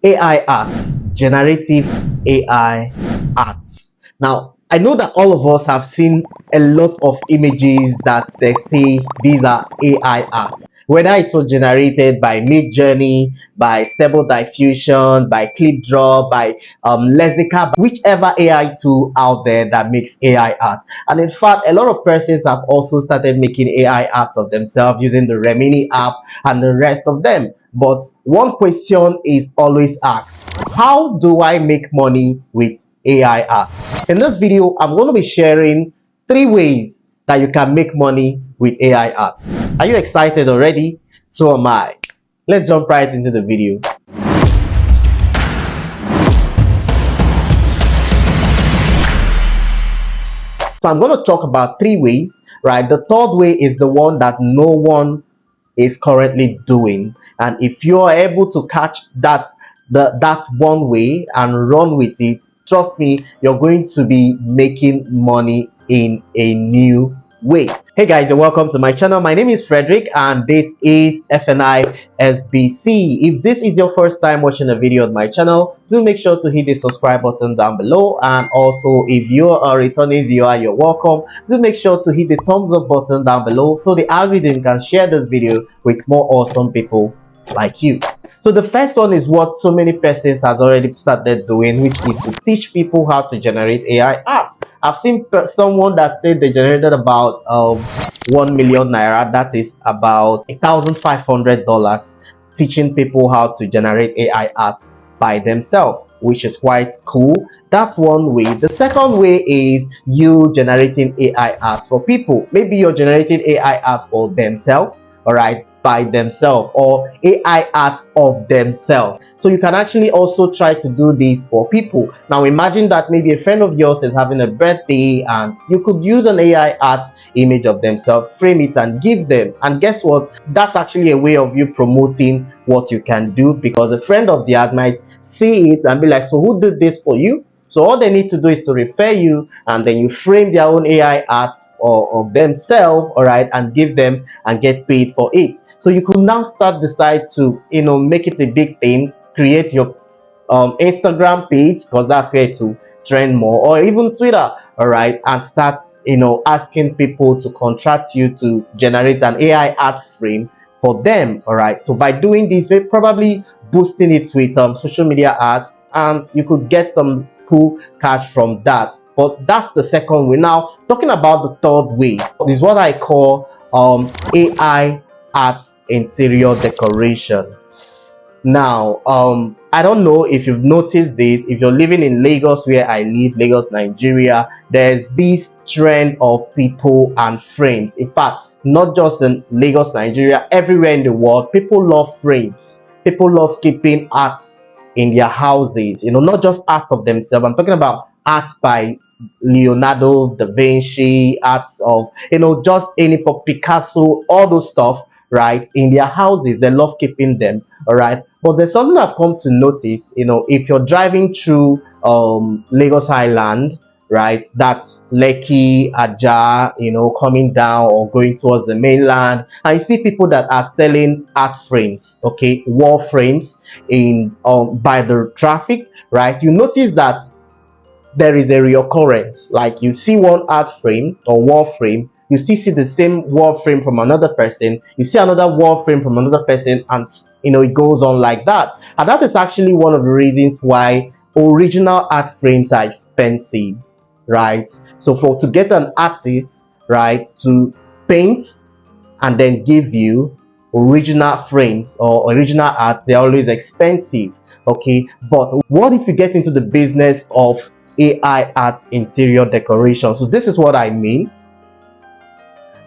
AI arts, generative AI arts. Now, I know that all of us have seen a lot of images that they say these are AI arts. Whether it was generated by Midjourney, by Stable Diffusion, by ClipDraw, by Lexica, whichever AI tool out there that makes AI art. And in fact, a lot of persons have also started making AI arts of themselves using the Remini app and the rest of them. But one question is always asked: how do I make money with AI art? In this video, I'm going to be sharing 3 ways that you can make money with AI art. Are you excited already? So am I. Let's jump right into the video. So I'm going to talk about 3 ways, right? The third way is the one that no one is currently doing, and if you are able to catch that one way and run with it, trust me, you're going to be making money in a new way. Hey guys, and welcome to my channel. My name is Frederick and this is FNI SBC. If this is your first time watching a video on my channel, do make sure to hit the subscribe button down below, and also if you're a returning viewer, you're welcome. Do make sure to hit the thumbs up button down below so the algorithm can share this video with more awesome people like you. So the first one is what so many persons has already started doing, which is to teach people how to generate AI art. I've seen someone that said they generated about 1 million naira, that is about $1,500, teaching people how to generate AI art by themselves, which is quite cool. That's one way. The second way is you generating AI art for people. Maybe you're generating AI art for themselves, all right, by themselves, or AI art of themselves. So you can actually also try to do this for people. Now imagine that maybe a friend of yours is having a birthday and you could use an AI art image of themselves, frame it and give them. And guess what? That's actually a way of you promoting what you can do, because a friend of theirs might see it and be like, so who did this for you? So all they need to do is to refer you, and then you frame their own AI art or of themselves, all right, and give them and get paid for it. So you could now decide to make it a big thing, create your Instagram page, because that's where to trend more, or even Twitter, all right, and start asking people to contract you to generate an AI art frame for them, all right. So by doing this, we're probably boosting it with social media ads, and you could get some cool cash from that. But that's the second way. Now talking about the third way, is what I call AI art interior decoration. Now I don't know if you've noticed this. If you're living in Lagos, where I live, Lagos, Nigeria, there's this trend of people and frames. In fact, not just in Lagos, Nigeria, everywhere in the world, people love frames. People love keeping art in their houses, not just art of themselves. I'm talking about art by Leonardo da Vinci, arts of just any Picasso, all those stuff, right, in their houses. They love keeping them, all right. But there's something I've come to notice. If you're driving through Lagos Island, right, that's Lekki, Aja, coming down or going towards the mainland, and you see people that are selling art frames, okay, wall frames in by the traffic, right. You notice that there is a reoccurrence. Like you see one art frame or wall frame, you still see the same wall frame from another person, you see another wall frame from another person, and it goes on like that. And that is actually one of the reasons why original art frames are expensive, right? So for to get an artist, right, to paint and then give you original frames or original art, they're always expensive, okay. But what if you get into the business of AI art interior decoration? So this is what I mean.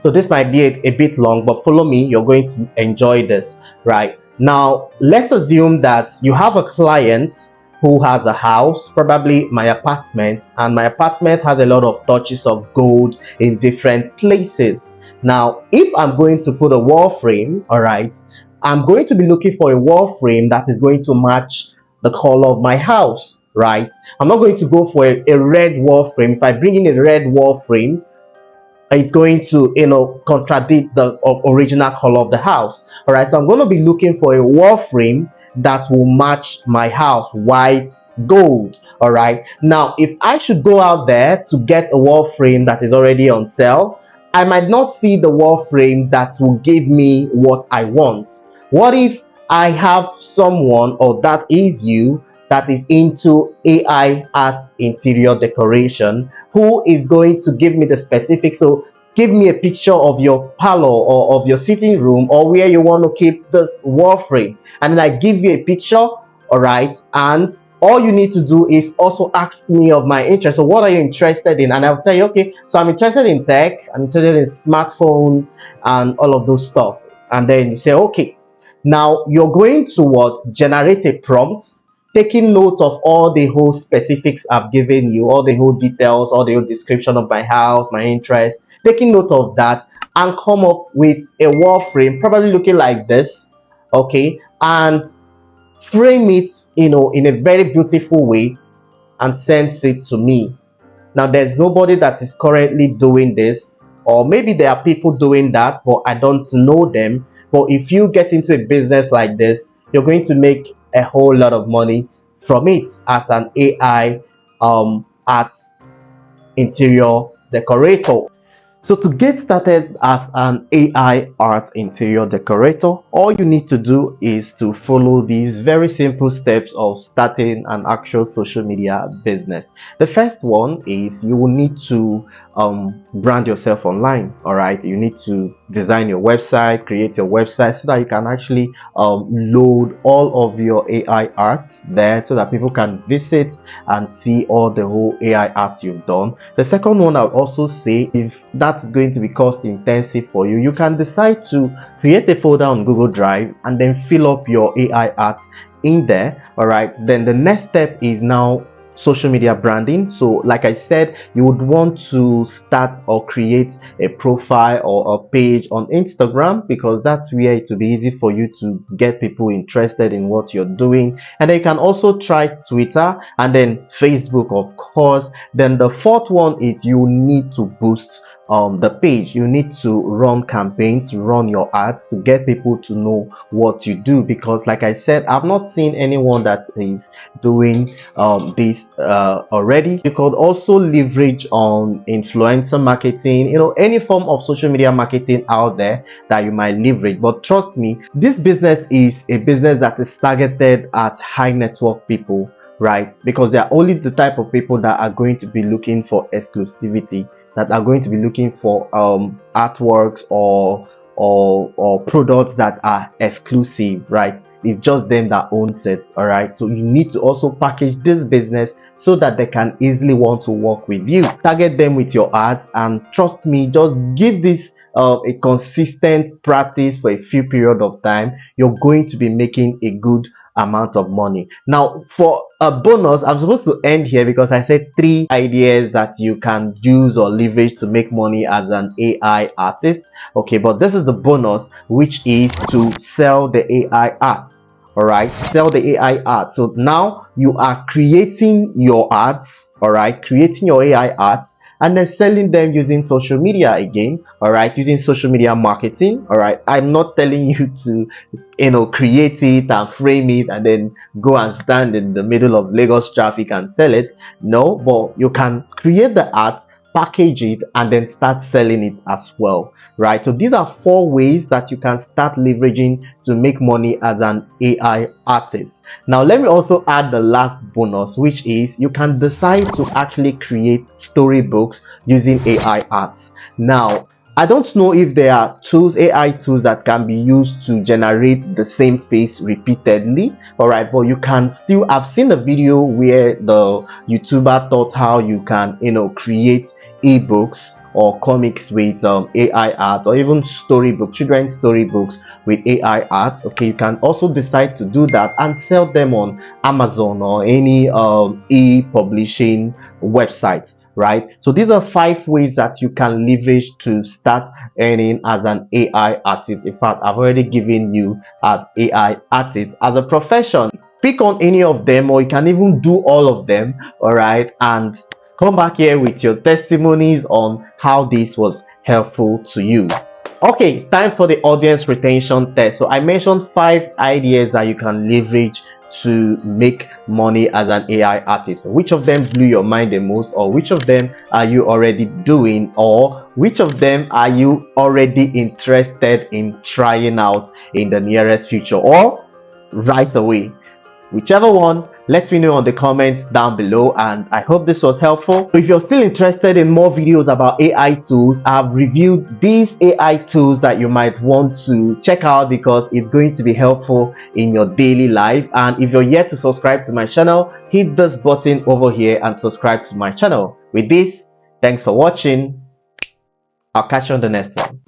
So this might be a bit long, but follow me, you're going to enjoy this. Right now, let's assume that you have a client who has a house, probably my apartment, and my apartment has a lot of touches of gold in different places. Now if I'm going to put a wall frame, all right, I'm going to be looking for a wall frame that is going to match the color of my house, right. I'm not going to go for a red wall frame. If I bring in a red wall frame, it's going to contradict the original color of the house, all right. So I'm going to be looking for a wall frame that will match my house, white, gold. All right, now if I should go out there to get a wall frame that is already on sale, I might not see the wall frame that will give me what I want. What if I have someone, or that is you, that is into AI art interior decoration, who is going to give me the specifics? So give me a picture of your parlor or of your sitting room, or where you want to keep this wall frame, and then I give you a picture. All right, and all you need to do is also ask me of my interest. So what are you interested in? And I'll tell you, okay, so I'm interested in tech, I'm interested in smartphones and all of those stuff. And then you say, okay, now you're going to what? Generate a prompt, taking note of all the whole specifics I've given you, all the whole details, all the whole description of my house, my interest, taking note of that, and come up with a wall frame, probably looking like this, okay, and frame it, in a very beautiful way, and sends it to me. Now, there's nobody that is currently doing this, or maybe there are people doing that, but I don't know them. But if you get into a business like this, you're going to make a whole lot of money from it as an AI art interior decorator. So to get started as an AI art interior decorator, all you need to do is to follow these very simple steps of starting an actual social media business. The first one is you will need to brand yourself online. All right, you need to design your website, create your website, so that you can actually load all of your AI art there, so that people can visit and see all the whole AI art you've done. The second one, I'll also say, if that's going to be cost intensive for you, you can decide to create a folder on Google Drive and then fill up your AI art in there. All right, then the next step is now social media branding. So like I said, you would want to start or create a profile or a page on Instagram, because that's where it will be easy for you to get people interested in what you're doing. And then you can also try Twitter, and then Facebook, of course. Then the fourth one is you need to boost the page. You need to run campaigns, run your ads to get people to know what you do, because like I said, I've not seen anyone that is doing this already. You could also leverage on influencer marketing, any form of social media marketing out there that you might leverage. But trust me, this business is a business that is targeted at high net worth people, right? Because they are only the type of people that are going to be looking for exclusivity, that are going to be looking for artworks or products that are exclusive, right? It's just them that owns it. All right, so you need to also package this business so that they can easily want to work with you. Target them with your ads, and trust me, just give this a consistent practice for a few period of time. You're going to be making a good amount of money. Now, for a bonus, I'm supposed to end here because I said 3 ideas that you can use or leverage to make money as an AI artist. Okay, but this is the bonus, which is to sell the AI art. All right, sell the AI art. So now you are creating your arts, all right, creating your AI arts, and then selling them using social media again. All right, using social media marketing. All right, I'm not telling you to create it and frame it and then go and stand in the middle of Lagos traffic and sell it. No, but you can create the art, package it, and then start selling it as well, right? So these are 4 ways that you can start leveraging to make money as an AI artist. Now let me also add the last bonus, which is you can decide to actually create storybooks using AI arts. Now, I don't know if there are AI tools that can be used to generate the same face repeatedly. All right, but you can still, I've seen a video where the YouTuber taught how you can, create ebooks or comics with AI art, or even children's storybooks with AI art. Okay, you can also decide to do that and sell them on Amazon or any e-publishing websites, right? So these are 5 ways that you can leverage to start earning as an AI artist. In fact, I've already given you an AI artist as a profession. Pick on any of them, or you can even do all of them, all right, and come back here with your testimonies on how this was helpful to you. Okay, time for the audience retention test. So I mentioned 5 ideas that you can leverage to make money as an AI artist. So which of them blew your mind the most, or which of them are you already doing, or which of them are you already interested in trying out in the nearest future or right away? Whichever one, let me know on the comments down below, and I hope this was helpful. If you're still interested in more videos about AI tools, I've reviewed these AI tools that you might want to check out because it's going to be helpful in your daily life. And if you're yet to subscribe to my channel, hit this button over here and subscribe to my channel. With this, thanks for watching. I'll catch you on the next one.